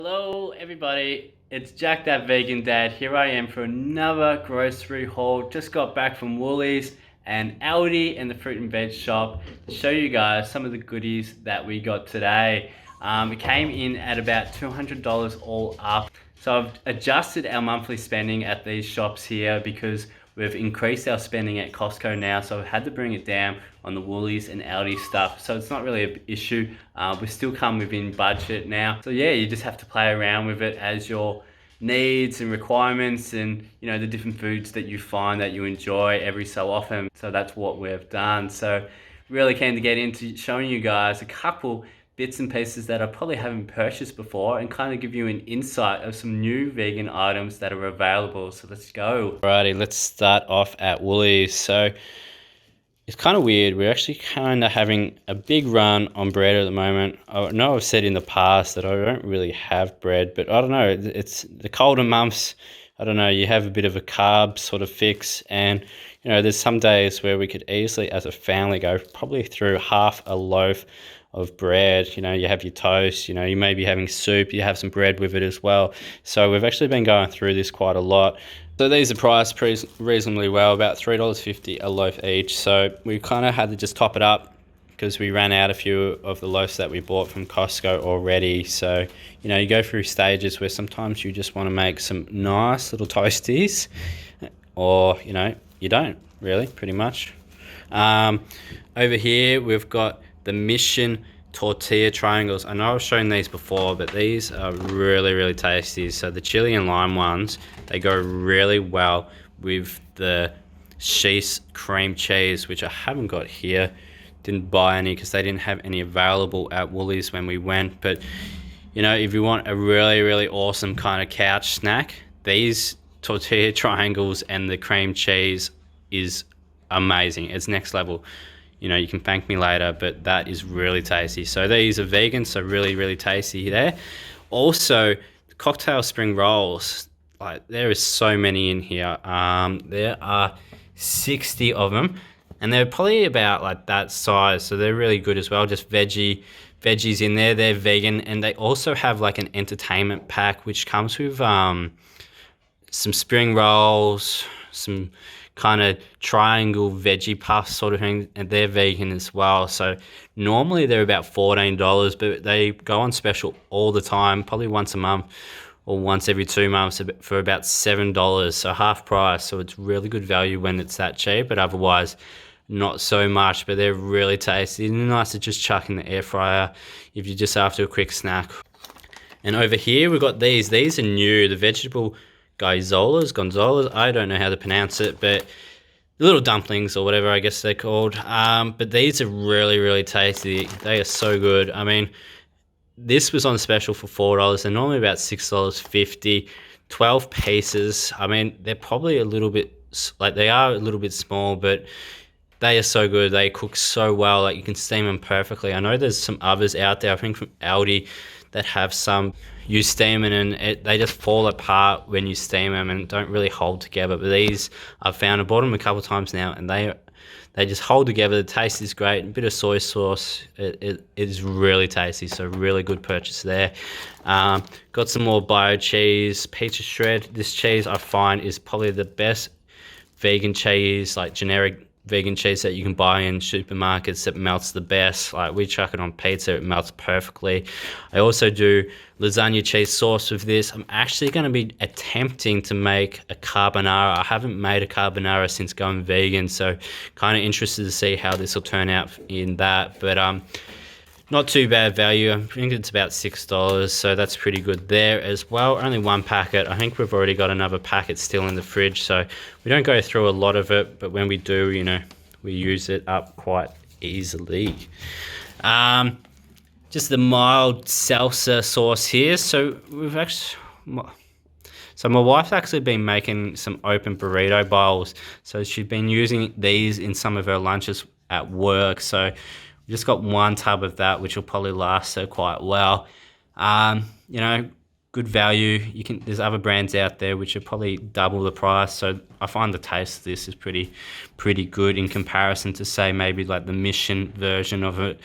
Hello everybody, it's Jack that Vegan Dad. Here I am for another grocery haul. Just got back from Woolies and Aldi and the fruit and veg shop to show you guys some of the goodies that we got today. It came in at about $200 all up. So I've adjusted our monthly spending at these shops here because we've increased our spending at Costco now, so I've had to bring it down on the Woolies and Aldi stuff. So it's not really an issue. We still come within budget now. So yeah, you just have to play around with it as your needs and requirements and the different foods that you find that you enjoy every so often. So that's what we've done. So really keen to get into showing you guys a couple bits and pieces that I probably haven't purchased before and kind of give you an insight of some new vegan items that are available. So let's go. Alrighty, let's start off at Woolies. So it's kind of weird. We're actually kind of having a big run on bread at the moment. I know I've said in the past that I don't really have bread, but I don't know. It's the colder months. I don't know. You have a bit of a carb sort of fix, and there's some days where we could easily, as a family, go probably through half a loaf of bread. You have your toast, you may be having soup, you have some bread with it as well. So we've actually been going through this quite a lot. So these are priced reasonably well, about $3.50 a loaf each. So we kind of had to just top it up because we ran out a few of the loaves that we bought from Costco already. So, you go through stages where sometimes you just want to make some nice little toasties, or, you don't really, pretty much. Over here, we've got the Mission tortilla triangles. I know I've shown these before, but these are really, really tasty. So the chili and lime ones, they go really well with the cheese cream cheese, which I haven't got here. Didn't buy any because they didn't have any available at Woolies when we went. But if you want a really, really awesome kind of couch snack, these tortilla triangles and the cream cheese is amazing. It's next level. You can thank me later, but that is really tasty. So these are vegan, so really, really tasty there. Also, cocktail spring rolls. Like, there is so many in here. There are 60 of them, and they're probably about like that size, so they're really good as well. Just veggies in there. They're vegan, and they also have like an entertainment pack, which comes with some spring rolls, some kind of triangle veggie puffs sort of thing, and they're vegan as well. So normally they're about $14, but they go on special all the time, probably once a month or once every 2 months for about $7, so half price. So it's really good value when it's that cheap, but otherwise not so much. But they're really tasty and nice to just chuck in the air fryer if you're just after a quick snack. And over here we've got these are new, the vegetable gonzolas, I don't know how to pronounce it, but the little dumplings or whatever I guess they're called. But these are really, really tasty. They are so good. I mean, this was on special for $4. They're normally about $6.50, 12 pieces. I mean, they're probably a little bit, like, they are a little bit small, but they are so good. They cook so well. Like, you can steam them perfectly. I know there's some others out there, I think from Aldi, that have some you steam it and they just fall apart when you steam them and don't really hold together. But these, I've found, I bought them a couple of times now, and they just hold together. The taste is great. A bit of soy sauce. It is really tasty. So really good purchase there. Got some more bio cheese, pizza shred. This cheese I find is probably the best vegan cheese, like generic vegan cheese that you can buy in supermarkets that melts the best. Like, we chuck it on pizza, it melts perfectly. I also do lasagna cheese sauce with this. I'm actually going to be attempting to make a carbonara. I haven't made a carbonara since going vegan, so kind of interested to see how this will turn out in that. But not too bad value. I think it's about $6, so that's pretty good there as well. Only one packet. I think we've already got another packet still in the fridge, so we don't go through a lot of it, but when we do, we use it up quite easily. Just the mild salsa sauce here. So my wife's actually been making some open burrito bowls, so she's been using these in some of her lunches at work. So we just got one tub of that, which will probably last her quite well. Good value. There's other brands out there which are probably double the price. So I find the taste of this is pretty good in comparison to, say, maybe like the Mission version of it.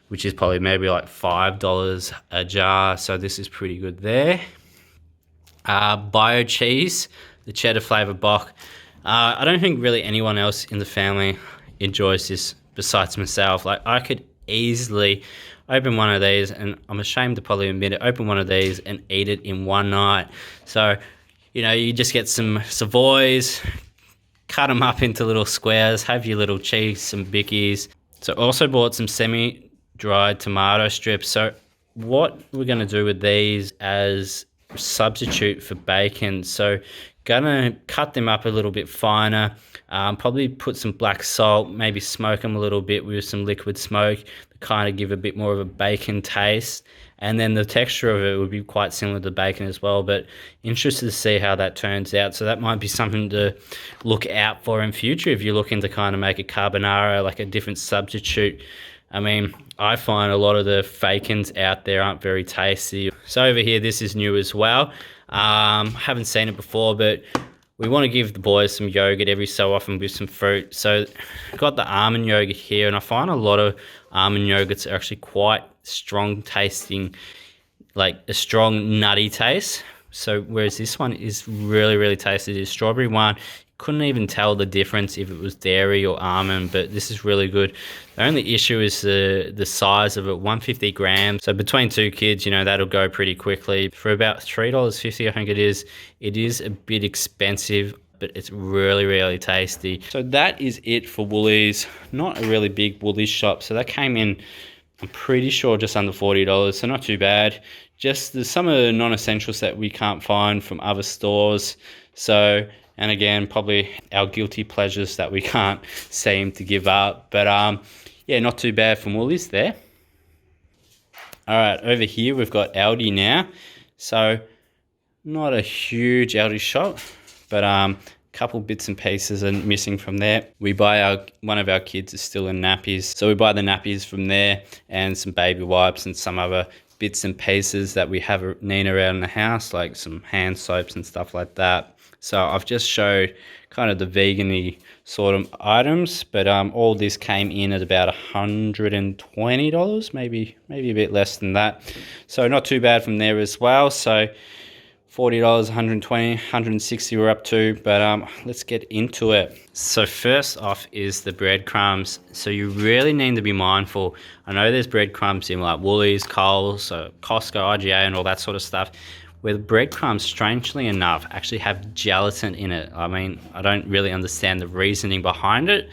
which is probably maybe like $5 a jar. So this is pretty good there. Bio cheese, the cheddar flavor bock. I don't think really anyone else in the family enjoys this besides myself. Like, I could easily open one of these, and I'm ashamed to probably admit it, open one of these and eat it in one night. So, you know, you just get some Savoys, cut them up into little squares, have your little cheese, some bickies. So also bought some semi-dried tomato strips. So what we're going to do with these as substitute for bacon, so gonna cut them up a little bit finer, probably put some black salt, maybe smoke them a little bit with some liquid smoke to kind of give a bit more of a bacon taste, and then the texture of it would be quite similar to bacon as well. But interested to see how that turns out. So that might be something to look out for in future if you're looking to kind of make a carbonara, like a different substitute. I mean, I find a lot of the fakins out there aren't very tasty. So over here, this is new as well. Haven't seen it before, but we want to give the boys some yogurt every so often with some fruit. So I've got the almond yogurt here, and I find a lot of almond yogurts are actually quite strong tasting, like a strong nutty taste. So whereas this one is really, really tasty. The strawberry one, couldn't even tell the difference if it was dairy or almond, but this is really good. The only issue is the size of it, 150 grams. So between two kids, you know, that'll go pretty quickly. For about $3.50, I think it is a bit expensive, but it's really, really tasty. So that is it for Woolies. Not a really big Woolies shop. So that came in, I'm pretty sure, just under $40. So not too bad. Just some of the non-essentials that we can't find from other stores. So, and again, probably our guilty pleasures that we can't seem to give up. But yeah, not too bad from Woolies there. All right, over here we've got Aldi now. So not a huge Aldi shop, but a couple bits and pieces are missing from there. We buy one of our kids is still in nappies, so we buy the nappies from there, and some baby wipes and some other bits and pieces that we have need around the house, like some hand soaps and stuff like that. So I've just showed kind of the vegan-y sort of items, but all this came in at about $120, maybe a bit less than that. So not too bad from there as well. So $40, $120, $160 we're up to, but let's get into it. So first off is the breadcrumbs. So you really need to be mindful. I know there's breadcrumbs in like Woolies, Coles, so Costco, IGA and all that sort of stuff, where the breadcrumbs, strangely enough, actually have gelatin in it. I mean, I don't really understand the reasoning behind it,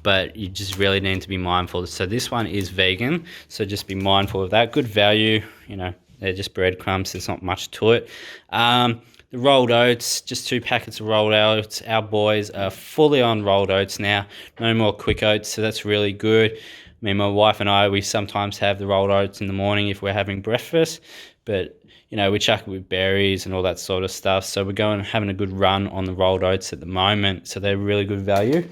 but you just really need to be mindful. So this one is vegan, so just be mindful of that. Good value, you know, they're just breadcrumbs, there's not much to it. The rolled oats, just 2 packets of rolled oats. Our boys are fully on rolled oats now, no more quick oats, so that's really good. I mean, my wife and I, we sometimes have the rolled oats in the morning if we're having breakfast, but you know, we chuck it with berries and all that sort of stuff. So we're going having a good run on the rolled oats at the moment. So they're really good value.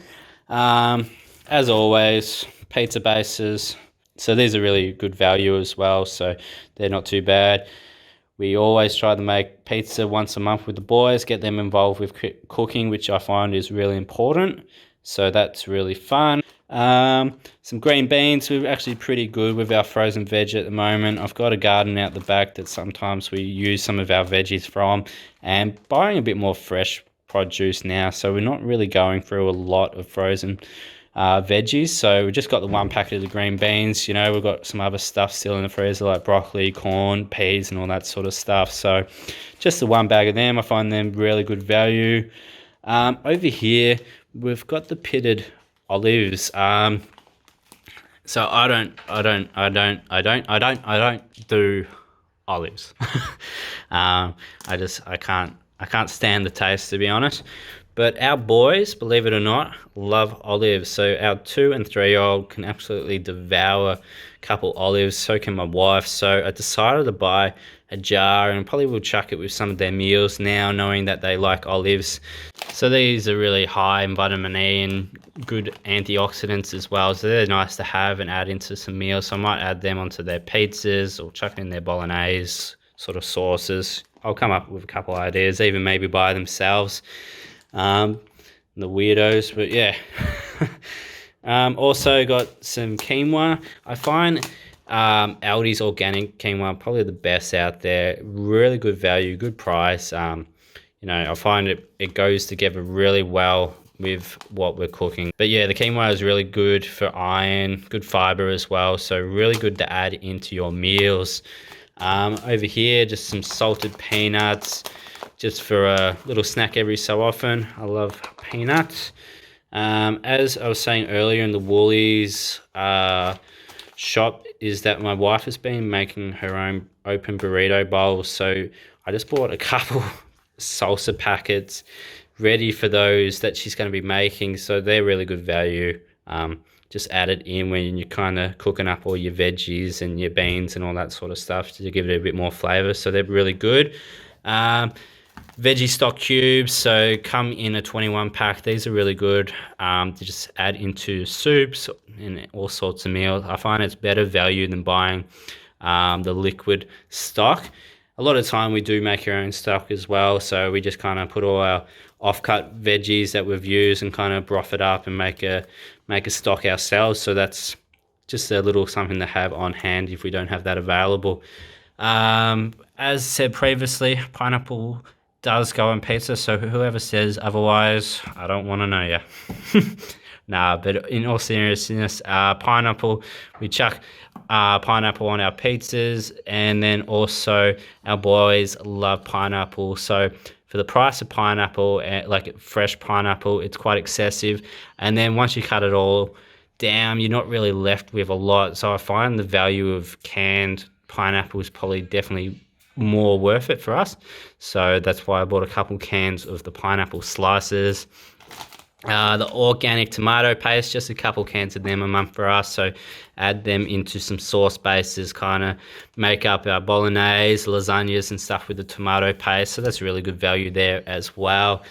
As always, pizza bases. So these are really good value as well. So they're not too bad. We always try to make pizza once a month with the boys, get them involved with cooking, which I find is really important. So that's really fun. Some green beans. We're actually pretty good with our frozen veg at the moment. I've got a garden out the back that sometimes we use some of our veggies from, and buying a bit more fresh produce now. So we're not really going through a lot of frozen veggies. So we just got the 1 packet of the green beans. You know, we've got some other stuff still in the freezer like broccoli, corn, peas and all that sort of stuff. So just the 1 bag of them. I find them really good value. Over here we've got the pitted olives. So I don't do olives. I can't stand the taste, to be honest. But our boys, believe it or not, love olives. So our 2 and 3-year-old can absolutely devour a couple olives. So can my wife. So I decided to buy a jar, and probably will chuck it with some of their meals now, knowing that they like olives. So these are really high in vitamin E and good antioxidants as well. So they're nice to have and add into some meals. So I might add them onto their pizzas or chuck in their bolognese sort of sauces. I'll come up with a couple ideas, even maybe by themselves. The weirdos, but yeah. Also got some quinoa. I find Aldi's organic quinoa, probably the best out there. Really good value, good price. You know, I find it goes together really well with what we're cooking. But yeah, the quinoa is really good for iron, good fiber as well. So really good to add into your meals. Over here, just some salted peanuts, just for a little snack every so often. I love peanuts. As I was saying earlier in the Woolies shop, is that my wife has been making her own open burrito bowls. So I just bought a couple salsa packets ready for those that she's going to be making. So they're really good value. Just add it in when you're kind of cooking up all your veggies and your beans and all that sort of stuff to give it a bit more flavor. So they're really good. Veggie stock cubes, so come in a 21 pack. These are really good to just add into soups and all sorts of meals. I find it's better value than buying the liquid stock. A lot of time we do make our own stock as well, so we just kind of put all our off-cut veggies that we've used and kind of broth it up and make a stock ourselves. So that's just a little something to have on hand if we don't have that available. As said previously, pineapple does go on pizza, so whoever says otherwise, I don't want to know you. Nah, but in all seriousness, pineapple, we chuck pineapple on our pizzas, and then also our boys love pineapple. So for the price of pineapple, like fresh pineapple, it's quite excessive. And then once you cut it all down, you're not really left with a lot. So I find the value of canned pineapple is probably definitely more worth it for us. So that's why I bought a couple cans of the pineapple slices. The organic tomato paste, just a couple cans of them a month for us. So add them into some sauce bases, kind of make up our bolognese, lasagnas and stuff with the tomato paste. So that's really good value there as well.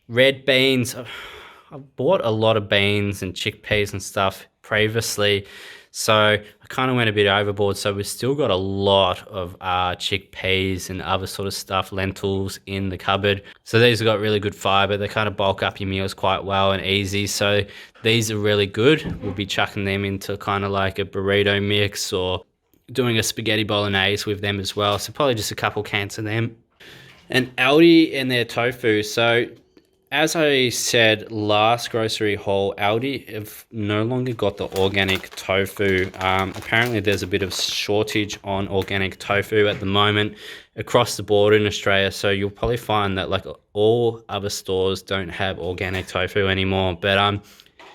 Red beans. I've bought a lot of beans and chickpeas and stuff previously, so I kind of went a bit overboard. So we've still got a lot of chickpeas and other sort of stuff, lentils in the cupboard. So these have got really good fiber. They kind of bulk up your meals quite well and easy. So these are really good. We'll be chucking them into kind of like a burrito mix or doing a spaghetti bolognese with them as well. So probably just a couple cans of them. And Aldi and their tofu. So as I said last grocery haul, Aldi have no longer got the organic tofu. Apparently there's a bit of shortage on organic tofu at the moment across the board in Australia. So you'll probably find that like all other stores don't have organic tofu anymore, but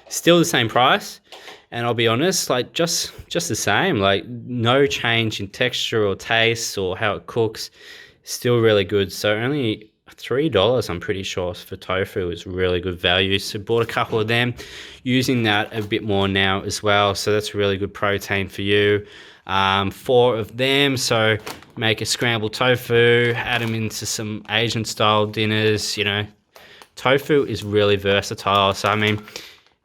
still the same price. And I'll be honest, like just the same, like no change in texture or taste or how it cooks. Still really good. So only $3, I'm pretty sure, for tofu is really good value. So bought a couple of them, using that a bit more now as well. So that's really good protein for you. 4 of them. So make a scrambled tofu, add them into some Asian style dinners. You know, tofu is really versatile. So I mean,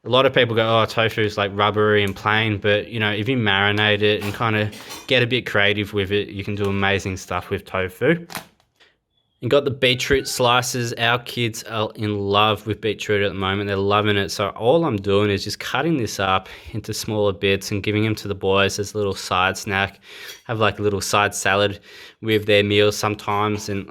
a lot of people go, oh, tofu is like rubbery and plain, but you know, if you marinate it and kind of get a bit creative with it, you can do amazing stuff with tofu. And got the beetroot slices. Our kids are in love with beetroot at the moment. They're loving it. So all I'm doing is just cutting this up into smaller bits and giving them to the boys as a little side snack. Have like a little side salad with their meals sometimes. And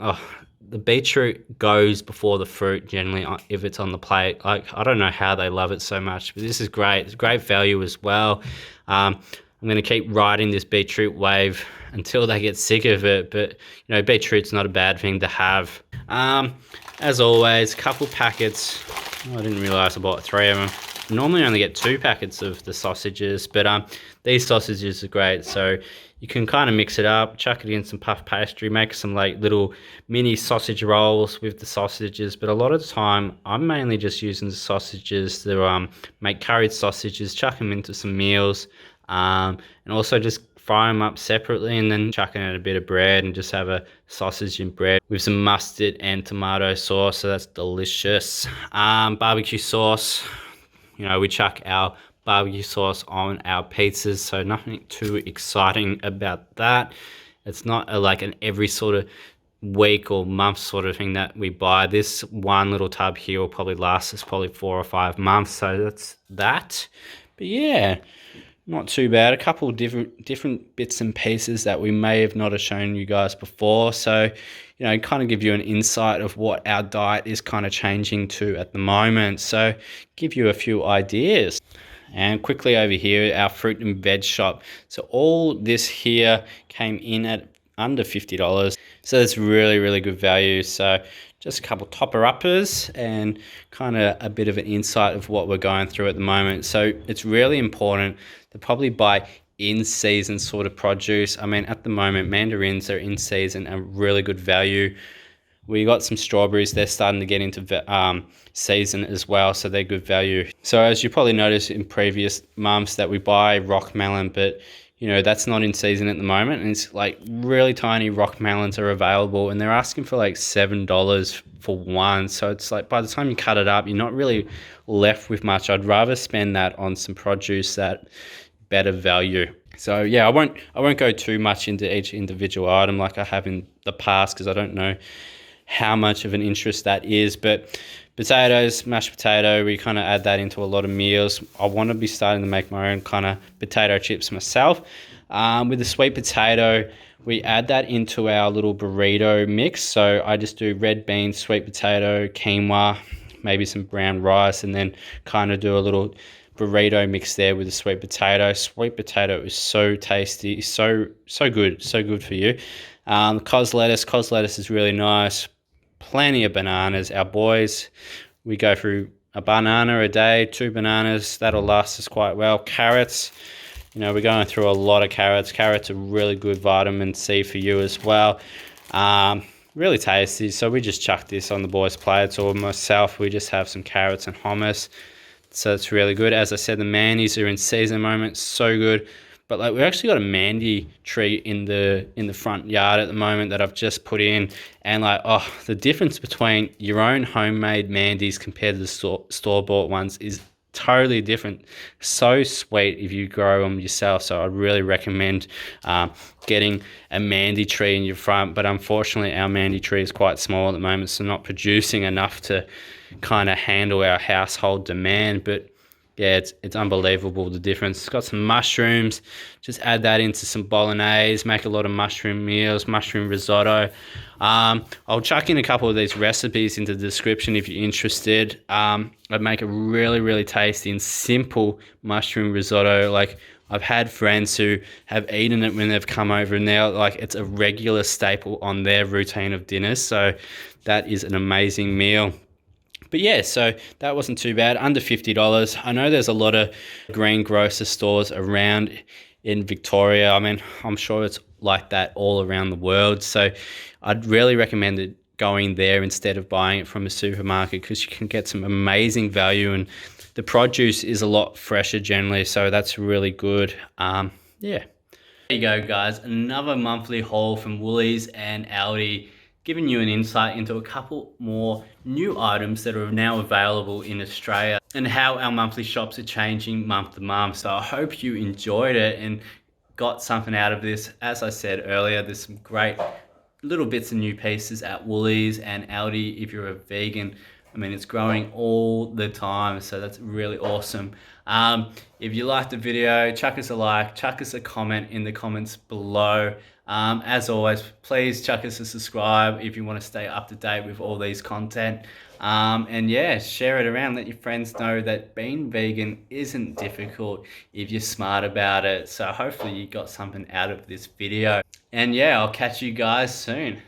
the beetroot goes before the fruit generally if it's on the plate. Like, I don't know how they love it so much, but this is great. It's great value as well. I'm going to keep riding this beetroot wave until they get sick of it. But, you know, beetroot's not a bad thing to have. As always, a couple packets. Oh, I didn't realise I bought 3 of them. Normally I only get 2 packets of the sausages, but these sausages are great. So you can kind of mix it up, chuck it in some puff pastry, make some like little mini sausage rolls with the sausages. But a lot of the time, I'm mainly just using the sausages to make curried sausages, chuck them into some meals, and also just fry them up separately and then chucking in a bit of bread and just have a sausage and bread with some mustard and tomato sauce. So that's delicious. Barbecue sauce, you know, we chuck our barbecue sauce on our pizzas, so nothing too exciting about that. It's not like an every sort of week or month sort of thing that we buy. This one little tub here will probably last us probably 4 or 5 months, so that's that. But yeah, not too bad. A couple of different bits and pieces that we may have not have shown you guys before. So, kind of give you an insight of what our diet is kind of changing to at the moment. So, give you a few ideas. And quickly over here, our fruit and veg shop. So all this here came in at under $50. So that's really, really good value. So just a couple topper uppers and kind of a bit of an insight of what we're going through at the moment. So it's really important to probably buy in season sort of produce. I mean, at the moment, mandarins are in season and really good value. We got some strawberries. They're starting to get into season as well, so they're good value. So as you probably noticed in previous months that we buy rock melon, but that's not in season at the moment, and it's like really tiny rock melons are available, and they're asking for like $7 for one. So it's like by the time you cut it up, you're not really left with much. I'd rather spend that on some produce that better value. So yeah, I won't go too much into each individual item like I have in the past, because I don't know how much of an interest that is. But potatoes, mashed potato, we kind of add that into a lot of meals. I want to be starting to make my own kind of potato chips myself. With the sweet potato, we add that into our little burrito mix. So I just do red beans, sweet potato, quinoa, maybe some brown rice, and then kind of do a little burrito mix there with the sweet potato. Sweet potato is so tasty, so good for you. Cos lettuce is really nice. Plenty of bananas. Our boys, we go through a banana a day, 2 bananas. That'll last us quite well. Carrots, we're going through a lot of carrots. Carrots are really good vitamin C for you as well. Really tasty. So we just chuck this on the boys' plates, or myself, we just have some carrots and hummus. So it's really good. As I said, the mandies are in season at the moment. So good. But like, we've actually got a mandy tree in the front yard at the moment that I've just put in, and like, the difference between your own homemade mandies compared to the store-bought ones is totally different. So sweet if you grow them yourself. So I really recommend getting a mandy tree in your front. But unfortunately, our mandy tree is quite small at the moment, so not producing enough to kind of handle our household demand. But yeah, it's unbelievable, the difference. It's got some mushrooms. Just add that into some bolognese. Make a lot of mushroom meals, mushroom risotto. I'll chuck in a couple of these recipes into the description if you're interested. I'd make a really, really tasty and simple mushroom risotto. Like, I've had friends who have eaten it when they've come over, and they're like, it's a regular staple on their routine of dinners. So that is an amazing meal. But yeah, so that wasn't too bad, under $50. I know there's a lot of greengrocer stores around in Victoria. I mean, I'm sure it's like that all around the world. So I'd really recommend it going there instead of buying it from a supermarket, because you can get some amazing value, and the produce is a lot fresher generally. So that's really good. Yeah. There you go, guys. Another monthly haul from Woolies and Aldi, giving you an insight into a couple more new items that are now available in Australia, and how our monthly shops are changing month to month. So I hope you enjoyed it and got something out of this. As I said earlier, there's some great little bits and new pieces at Woolies and Aldi if you're a vegan. I mean, it's growing all the time, so that's really awesome. If you liked the video, chuck us a like, chuck us a comment in the comments below. As always, please chuck us a subscribe if you want to stay up to date with all these content. And yeah, share it around. Let your friends know that being vegan isn't difficult if you're smart about it. So hopefully you got something out of this video. And yeah, I'll catch you guys soon.